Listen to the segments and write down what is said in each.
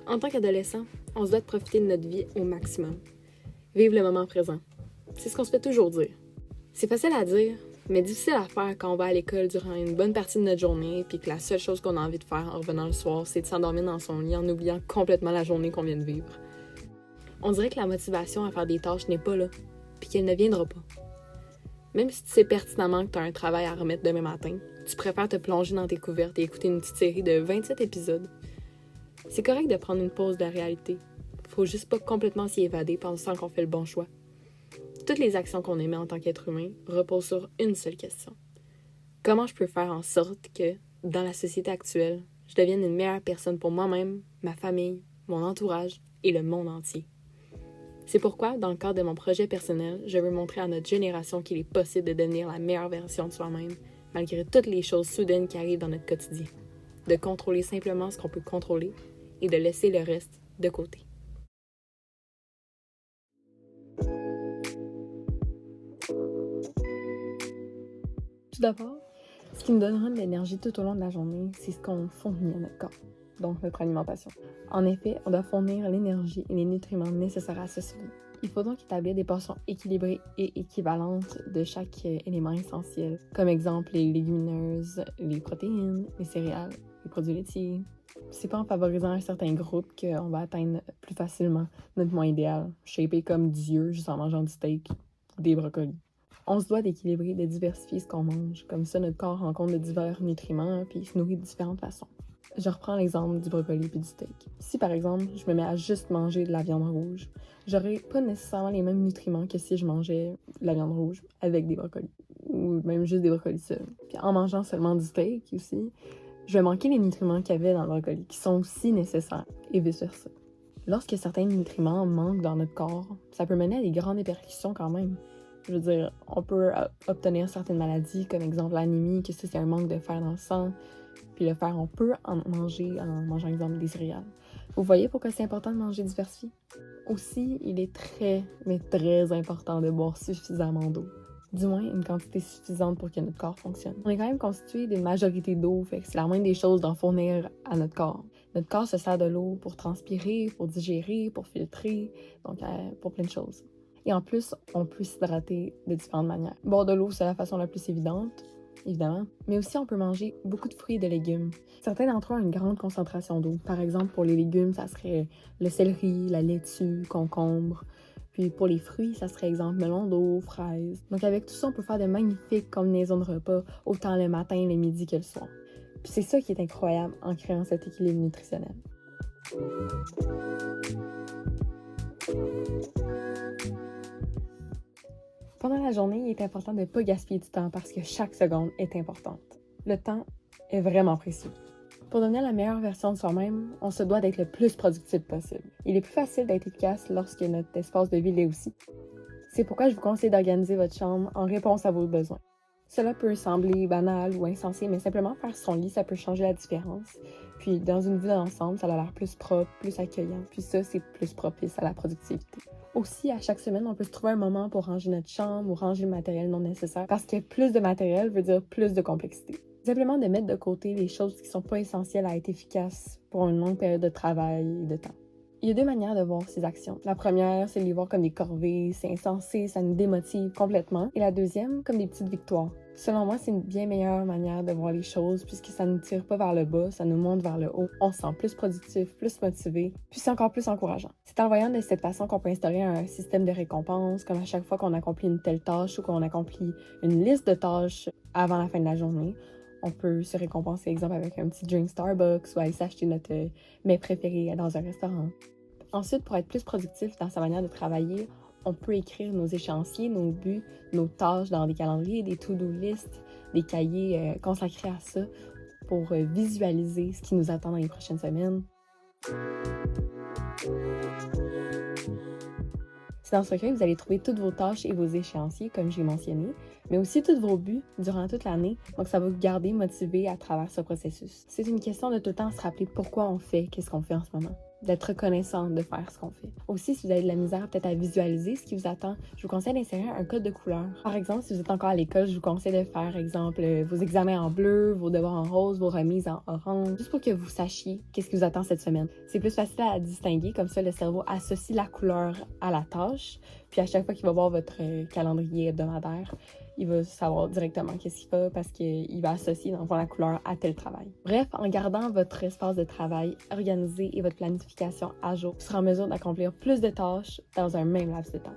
En tant qu'adolescent, on se doit de profiter de notre vie au maximum. Vivre le moment présent. C'est ce qu'on se fait toujours dire. C'est facile à dire, mais difficile à faire quand on va à l'école durant une bonne partie de notre journée puis que la seule chose qu'on a envie de faire en revenant le soir, c'est de s'endormir dans son lit en oubliant complètement la journée qu'on vient de vivre. On dirait que la motivation à faire des tâches n'est pas là, puis qu'elle ne viendra pas. Même si tu sais pertinemment que tu as un travail à remettre demain matin, tu préfères te plonger dans tes couvertes et écouter une petite série de 27 épisodes. C'est correct de prendre une pause de la réalité. Faut juste pas complètement s'y évader pensant qu'on fait le bon choix. Toutes les actions qu'on émet en tant qu'être humain reposent sur une seule question. Comment je peux faire en sorte que, dans la société actuelle, je devienne une meilleure personne pour moi-même, ma famille, mon entourage et le monde entier? C'est pourquoi, dans le cadre de mon projet personnel, je veux montrer à notre génération qu'il est possible de devenir la meilleure version de soi-même, malgré toutes les choses soudaines qui arrivent dans notre quotidien. De contrôler simplement ce qu'on peut contrôler et de laisser le reste de côté. Tout d'abord, ce qui nous donnera de l'énergie tout au long de la journée, c'est ce qu'on fournit à notre corps, donc notre alimentation. En effet, on doit fournir l'énergie et les nutriments nécessaires à ce survie. Il faut donc établir des portions équilibrées et équivalentes de chaque élément essentiel, comme exemple les légumineuses, les protéines, les céréales, les produits laitiers. C'est pas en favorisant un certain groupe qu'on va atteindre plus facilement notre point idéal, shapé comme Dieu juste en mangeant du steak ou des brocolis. On se doit d'équilibrer, de diversifier ce qu'on mange. Comme ça, notre corps rencontre de divers nutriments puis il se nourrit de différentes façons. Je reprends l'exemple du brocoli puis du steak. Si, par exemple, je me mets à juste manger de la viande rouge, j'aurai pas nécessairement les mêmes nutriments que si je mangeais de la viande rouge avec des brocolis. Ou même juste des brocolis seuls. Puis en mangeant seulement du steak aussi, je vais manquer les nutriments qu'il y avait dans le brocoli, qui sont aussi nécessaires, et vice-versa. Lorsque certains nutriments manquent dans notre corps, ça peut mener à des grandes répercussions quand même. Je veux dire, on peut obtenir certaines maladies, comme exemple l'anémie, que ça c'est un manque de fer dans le sang. Puis le fer, on peut en manger en mangeant, exemple, des céréales. Vous voyez pourquoi c'est important de manger diversifié? Aussi, il est très, mais très important de boire suffisamment d'eau. Du moins, une quantité suffisante pour que notre corps fonctionne. On est quand même constitué d'une majorité d'eau, fait que c'est la moindre des choses d'en fournir à notre corps. Notre corps se sert de l'eau pour transpirer, pour digérer, pour filtrer, donc pour plein de choses. Et en plus, on peut s'hydrater de différentes manières. Boire de l'eau, c'est la façon la plus évidente, évidemment, mais aussi on peut manger beaucoup de fruits et de légumes. Certains d'entre eux ont une grande concentration d'eau. Par exemple, pour les légumes, ça serait le céleri, la laitue, concombre. Puis pour les fruits, ça serait exemple melon d'eau, fraises. Donc avec tout ça, on peut faire de magnifiques combinaisons de repas, autant le matin, le midi que le soir. Puis c'est ça qui est incroyable en créant cet équilibre nutritionnel. Pendant la journée, il est important de ne pas gaspiller du temps parce que chaque seconde est importante. Le temps est vraiment précieux. Pour devenir la meilleure version de soi-même, on se doit d'être le plus productif possible. Il est plus facile d'être efficace lorsque notre espace de vie l'est aussi. C'est pourquoi je vous conseille d'organiser votre chambre en réponse à vos besoins. Cela peut sembler banal ou insensé, mais simplement faire son lit, ça peut changer la différence. Puis dans une vue d'ensemble, ça a l'air plus propre, plus accueillant. Puis ça, c'est plus propice à la productivité. Aussi, à chaque semaine, on peut se trouver un moment pour ranger notre chambre ou ranger le matériel non nécessaire parce que plus de matériel veut dire plus de complexité. Simplement de mettre de côté les choses qui ne sont pas essentielles à être efficaces pour une longue période de travail et de temps. Il y a deux manières de voir ces actions. La première, c'est de les voir comme des corvées, c'est insensé, ça nous démotive complètement. Et la deuxième, comme des petites victoires. Selon moi, c'est une bien meilleure manière de voir les choses puisque ça ne nous tire pas vers le bas, ça nous monte vers le haut. On se sent plus productif, plus motivé, puis c'est encore plus encourageant. C'est en voyant de cette façon qu'on peut instaurer un système de récompense, comme à chaque fois qu'on accomplit une telle tâche ou qu'on accomplit une liste de tâches avant la fin de la journée. On peut se récompenser, exemple, avec un petit drink Starbucks ou aller s'acheter notre mets préféré dans un restaurant. Ensuite, pour être plus productif dans sa manière de travailler, on peut écrire nos échéanciers, nos buts, nos tâches dans des calendriers, des to-do lists, des cahiers consacrés à ça pour visualiser ce qui nous attend dans les prochaines semaines. C'est dans ce recueil que vous allez trouver toutes vos tâches et vos échéanciers, comme j'ai mentionné, mais aussi tous vos buts durant toute l'année, donc ça va vous garder motivé à travers ce processus. C'est une question de tout le temps se rappeler pourquoi on fait, qu'est-ce qu'on fait en ce moment. d'être reconnaissant de faire ce qu'on fait. Aussi, si vous avez de la misère peut-être à visualiser ce qui vous attend, je vous conseille d'insérer un code de couleur. Par exemple, si vous êtes encore à l'école, je vous conseille de faire, exemple, vos examens en bleu, vos devoirs en rose, vos remises en orange, juste pour que vous sachiez qu'est-ce qui vous attend cette semaine. C'est plus facile à distinguer, comme ça le cerveau associe la couleur à la tâche, puis à chaque fois qu'il va voir votre calendrier hebdomadaire, il va savoir directement qu'est-ce qu'il fait parce qu'il va associer dans le fond la couleur à tel travail. Bref, en gardant votre espace de travail organisé et votre planification à jour, vous serez en mesure d'accomplir plus de tâches dans un même laps de temps.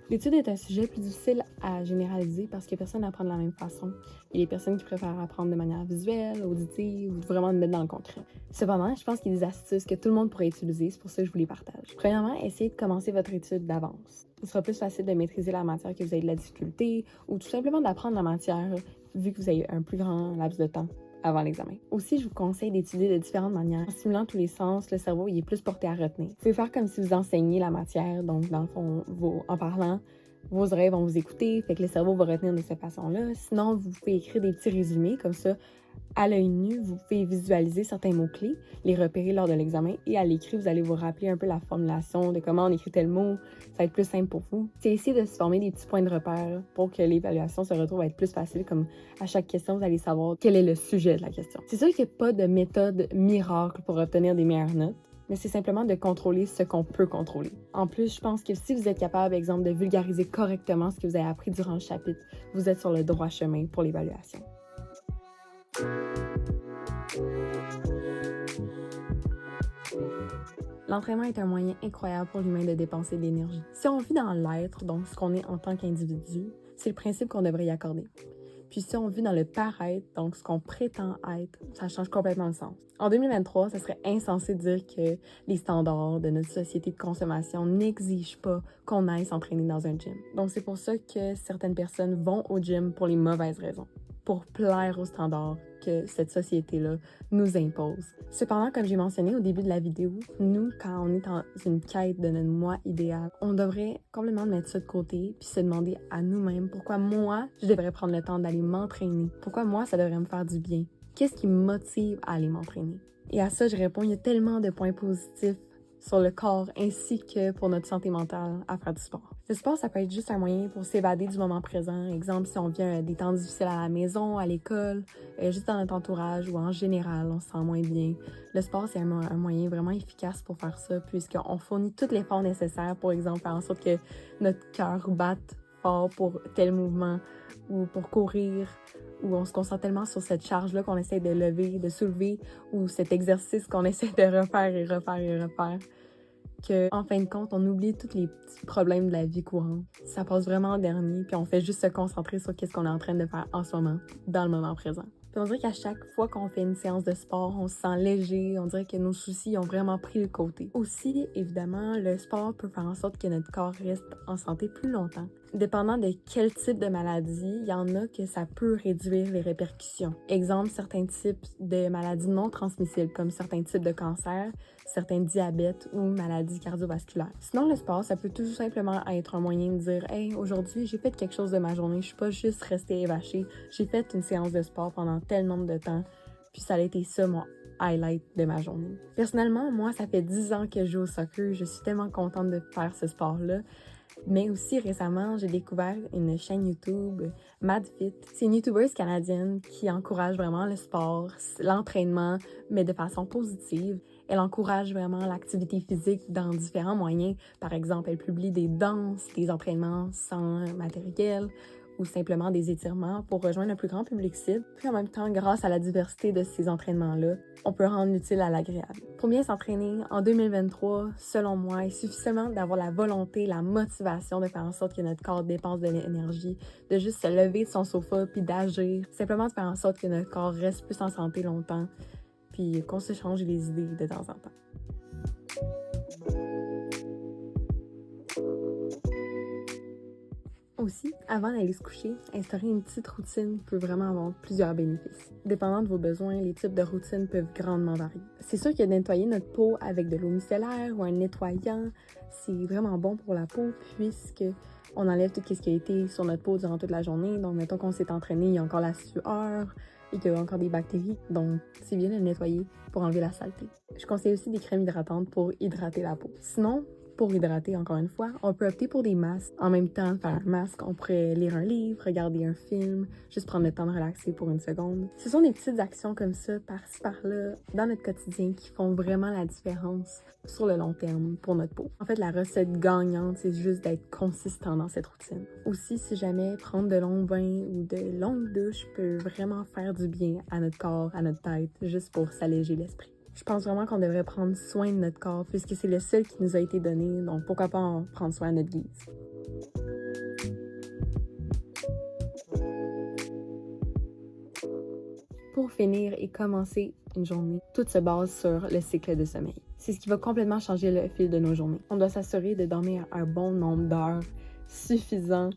L'étude est un sujet plus difficile à généraliser parce que personne n'apprend de la même façon. Il y a des personnes qui préfèrent apprendre de manière visuelle, auditive ou vraiment de mettre dans le concret. Cependant, je pense qu'il y a des astuces que tout le monde pourrait utiliser, c'est pour ça que je vous les partage. Premièrement, essayez de commencer votre étude d'avance. Il sera plus facile de maîtriser la matière que vous avez de la difficulté ou tout simplement d'apprendre la matière vu que vous avez un plus grand laps de temps avant l'examen. Aussi, je vous conseille d'étudier de différentes manières. En stimulant tous les sens, le cerveau il est plus porté à retenir. Vous pouvez faire comme si vous enseignez la matière, donc dans le fond, en parlant, vos oreilles vont vous écouter, fait que le cerveau va retenir de cette façon-là. Sinon, vous pouvez écrire des petits résumés, comme ça, à l'œil nu, vous pouvez visualiser certains mots-clés, les repérer lors de l'examen, et à l'écrit, vous allez vous rappeler un peu la formulation de comment on écrit tel mot, ça va être plus simple pour vous. C'est essayer de se former des petits points de repère pour que l'évaluation se retrouve à être plus facile, comme à chaque question, vous allez savoir quel est le sujet de la question. C'est sûr qu'il n'y a pas de méthode miracle pour obtenir des meilleures notes, mais c'est simplement de contrôler ce qu'on peut contrôler. En plus, je pense que si vous êtes capable, exemple, de vulgariser correctement ce que vous avez appris durant le chapitre, vous êtes sur le droit chemin pour l'évaluation. L'entraînement est un moyen incroyable pour l'humain de dépenser de l'énergie. Si on vit dans l'être, donc ce qu'on est en tant qu'individu, c'est le principe qu'on devrait y accorder. Puis si on vit dans le paraître, donc ce qu'on prétend être, ça change complètement le sens. En 2023, ça serait insensé de dire que les standards de notre société de consommation n'exigent pas qu'on aille s'entraîner dans un gym. Donc c'est pour ça que certaines personnes vont au gym pour les mauvaises raisons, pour plaire aux standards que cette société-là nous impose. Cependant, comme j'ai mentionné au début de la vidéo, nous, quand on est dans une quête de notre moi idéal, on devrait complètement mettre ça de côté puis se demander à nous-mêmes pourquoi moi, je devrais prendre le temps d'aller m'entraîner. Pourquoi moi, ça devrait me faire du bien. Qu'est-ce qui me motive à aller m'entraîner? Et à ça, je réponds, il y a tellement de points positifs sur le corps ainsi que pour notre santé mentale à faire du sport. Le sport, ça peut être juste un moyen pour s'évader du moment présent. Exemple, si on vient des temps difficiles à la maison, à l'école, juste dans notre entourage ou en général, on se sent moins bien. Le sport, c'est un moyen vraiment efficace pour faire ça puisqu'on fournit tout l'effort nécessaire, pour exemple, faire en sorte que notre cœur batte fort pour tel mouvement ou pour courir, où on se concentre tellement sur cette charge-là qu'on essaie de lever, de soulever, ou cet exercice qu'on essaie de refaire, qu'en fin de compte, on oublie tous les petits problèmes de la vie courante. Ça passe vraiment en dernier, puis on fait juste se concentrer sur qu'est-ce qu'on est en train de faire en ce moment, dans le moment présent. Puis on dirait qu'à chaque fois qu'on fait une séance de sport, on se sent léger, on dirait que nos soucis ont vraiment pris le côté. Aussi, évidemment, le sport peut faire en sorte que notre corps reste en santé plus longtemps. Dépendant de quel type de maladie, il y en a que ça peut réduire les répercussions. Exemple, certains types de maladies non transmissibles, comme certains types de cancers, certains diabètes ou maladies cardiovasculaires. Sinon, le sport, ça peut tout simplement être un moyen de dire « Hey, aujourd'hui, j'ai fait quelque chose de ma journée, je suis pas juste restée évachée, j'ai fait une séance de sport pendant tel nombre de temps, puis ça a été ça mon highlight de ma journée. » Personnellement, moi, ça fait 10 ans que je joue au soccer, je suis tellement contente de faire ce sport-là. Mais aussi récemment, j'ai découvert une chaîne YouTube, MadFit. C'est une YouTubeuse canadienne qui encourage vraiment le sport, l'entraînement, mais de façon positive. Elle encourage vraiment l'activité physique dans différents moyens. Par exemple, elle publie des danses, des entraînements sans matériel ou simplement des étirements pour rejoindre le plus grand public cible. Puis en même temps, grâce à la diversité de ces entraînements-là, on peut rendre l'utile à l'agréable. Pour bien s'entraîner en 2023, selon moi, il suffit seulement d'avoir la volonté, la motivation de faire en sorte que notre corps dépense de l'énergie, de juste se lever de son sofa puis d'agir. Simplement de faire en sorte que notre corps reste plus en santé longtemps puis qu'on se change les idées de temps en temps. Aussi, avant d'aller se coucher, instaurer une petite routine peut vraiment avoir plusieurs bénéfices. Dépendant de vos besoins, les types de routines peuvent grandement varier. C'est sûr que nettoyer notre peau avec de l'eau micellaire ou un nettoyant, c'est vraiment bon pour la peau puisque on enlève tout ce qui a été sur notre peau durant toute la journée. Donc, mettons qu'on s'est entraîné, il y a encore la sueur et qu'il y a encore des bactéries. Donc, c'est bien de le nettoyer pour enlever la saleté. Je conseille aussi des crèmes hydratantes pour hydrater la peau. Sinon, pour hydrater, encore une fois, on peut opter pour des masques. En même temps de faire un masque, on pourrait lire un livre, regarder un film, juste prendre le temps de relaxer pour une seconde. Ce sont des petites actions comme ça, par-ci, par-là, dans notre quotidien qui font vraiment la différence sur le long terme pour notre peau. En fait, la recette gagnante, c'est juste d'être consistant dans cette routine. Aussi, si jamais prendre de longs bains ou de longues douches peut vraiment faire du bien à notre corps, à notre tête, juste pour s'alléger l'esprit. Je pense vraiment qu'on devrait prendre soin de notre corps puisque c'est le seul qui nous a été donné, donc pourquoi pas en prendre soin à notre guise. Pour finir et commencer une journée, tout se base sur le cycle de sommeil. C'est ce qui va complètement changer le fil de nos journées. On doit s'assurer de dormir un bon nombre d'heures suffisant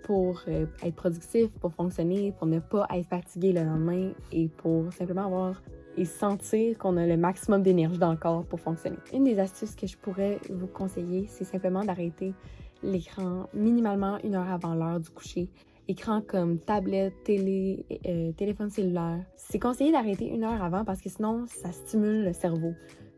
pour être productif, pour fonctionner, pour ne pas être fatigué le lendemain et pour simplement avoir et sentir qu'on a le maximum d'énergie dans le corps pour fonctionner. Une des astuces que je pourrais vous conseiller, c'est simplement d'arrêter l'écran minimalement 1 heure avant l'heure du coucher. Écran comme tablette, télé, téléphone cellulaire. C'est conseillé d'arrêter 1 heure avant parce que sinon, ça stimule le cerveau.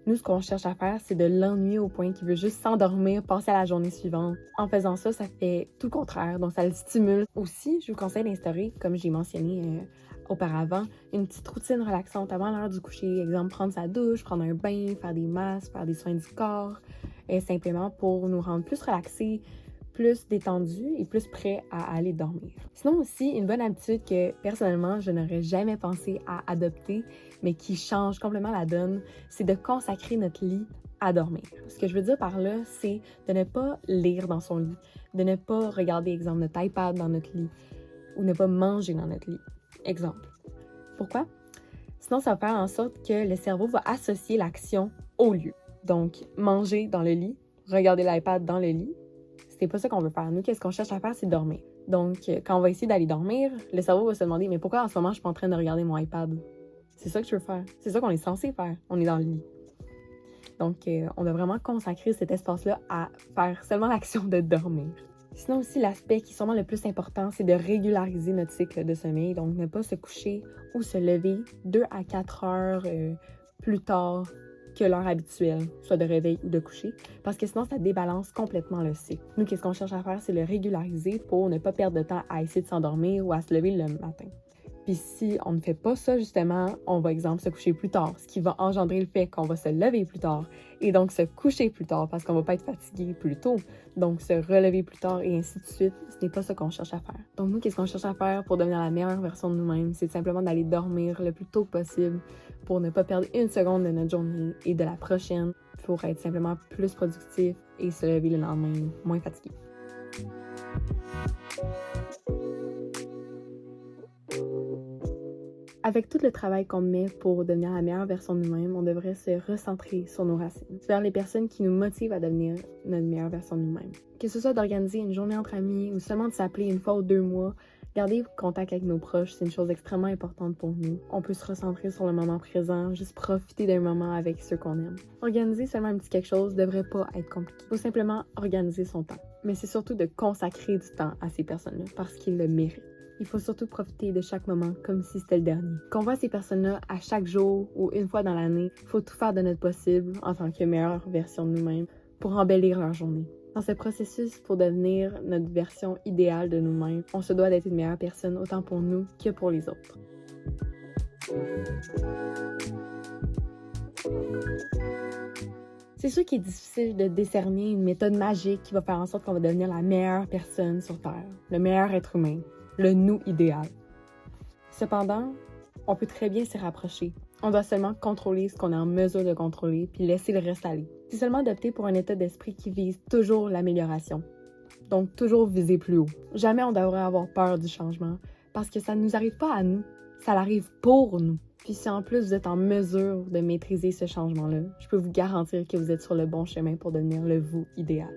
Nous, ce qu'on cherche à faire, c'est de l'ennuyer au point qu'il veut juste s'endormir, passer à la journée suivante. En faisant ça, ça fait tout le contraire, donc ça le stimule. Aussi, je vous conseille d'instaurer, comme j'ai mentionné auparavant, une petite routine relaxante avant l'heure du coucher. Exemple, prendre sa douche, prendre un bain, faire des masques, faire des soins du corps, simplement pour nous rendre plus relaxés, plus détendus et plus prêts à aller dormir. Sinon aussi, une bonne habitude que personnellement, je n'aurais jamais pensé à adopter, mais qui change complètement la donne, c'est de consacrer notre lit à dormir. Ce que je veux dire par là, c'est de ne pas lire dans son lit, de ne pas regarder, exemple, notre iPad dans notre lit ou ne pas manger dans notre lit. Exemple. Pourquoi? Sinon, ça va faire en sorte que le cerveau va associer l'action au lieu. Donc, manger dans le lit, regarder l'iPad dans le lit, c'est pas ça qu'on veut faire. Nous, qu'est-ce qu'on cherche à faire, c'est dormir. Donc, quand on va essayer d'aller dormir, le cerveau va se demander « Mais pourquoi en ce moment, je suis pas en train de regarder mon iPad? » C'est ça que je veux faire. C'est ça qu'on est censé faire. On est dans le lit. Donc, on doit vraiment consacrer cet espace-là à faire seulement l'action de dormir. Sinon aussi, l'aspect qui est sûrement le plus important, c'est de régulariser notre cycle de sommeil. Donc, ne pas se coucher ou se lever 2 à 4 heures plus tard que l'heure habituelle, soit de réveil ou de coucher, parce que sinon, ça débalance complètement le cycle. Nous, qu'est-ce qu'on cherche à faire, c'est le régulariser pour ne pas perdre de temps à essayer de s'endormir ou à se lever le matin. Puis si on ne fait pas ça, justement, on va, exemple, se coucher plus tard, ce qui va engendrer le fait qu'on va se lever plus tard et donc se coucher plus tard parce qu'on va pas être fatigué plus tôt, donc se relever plus tard et ainsi de suite. Ce n'est pas ça qu'on cherche à faire. Donc nous, qu'est-ce qu'on cherche à faire pour devenir la meilleure version de nous-mêmes? C'est simplement d'aller dormir le plus tôt possible pour ne pas perdre une seconde de notre journée et de la prochaine pour être simplement plus productif et se lever le lendemain moins fatigué. Avec tout le travail qu'on met pour devenir la meilleure version de nous-mêmes, on devrait se recentrer sur nos racines, vers les personnes qui nous motivent à devenir notre meilleure version de nous-mêmes. Que ce soit d'organiser une journée entre amis ou seulement de s'appeler 1 fois ou 2 mois, garder contact avec nos proches, c'est une chose extrêmement importante pour nous. On peut se recentrer sur le moment présent, juste profiter d'un moment avec ceux qu'on aime. Organiser seulement un petit quelque chose devrait pas être compliqué. Il faut simplement organiser son temps. Mais c'est surtout de consacrer du temps à ces personnes-là parce qu'ils le méritent. Il faut surtout profiter de chaque moment comme si c'était le dernier. Qu'on voit ces personnes-là à chaque jour ou 1 fois dans l'année, il faut tout faire de notre possible en tant que meilleure version de nous-mêmes pour embellir leur journée. Dans ce processus pour devenir notre version idéale de nous-mêmes, on se doit d'être une meilleure personne autant pour nous que pour les autres. C'est sûr qu'il est difficile de décerner une méthode magique qui va faire en sorte qu'on va devenir la meilleure personne sur Terre, le meilleur être humain, le nous idéal. Cependant, on peut très bien s'y rapprocher. On doit seulement contrôler ce qu'on est en mesure de contrôler puis laisser le reste aller. C'est seulement d'opter pour un état d'esprit qui vise toujours l'amélioration. Donc, toujours viser plus haut. Jamais on devrait avoir peur du changement parce que ça ne nous arrive pas à nous, ça arrive pour nous. Puis si en plus vous êtes en mesure de maîtriser ce changement-là, je peux vous garantir que vous êtes sur le bon chemin pour devenir le vous idéal.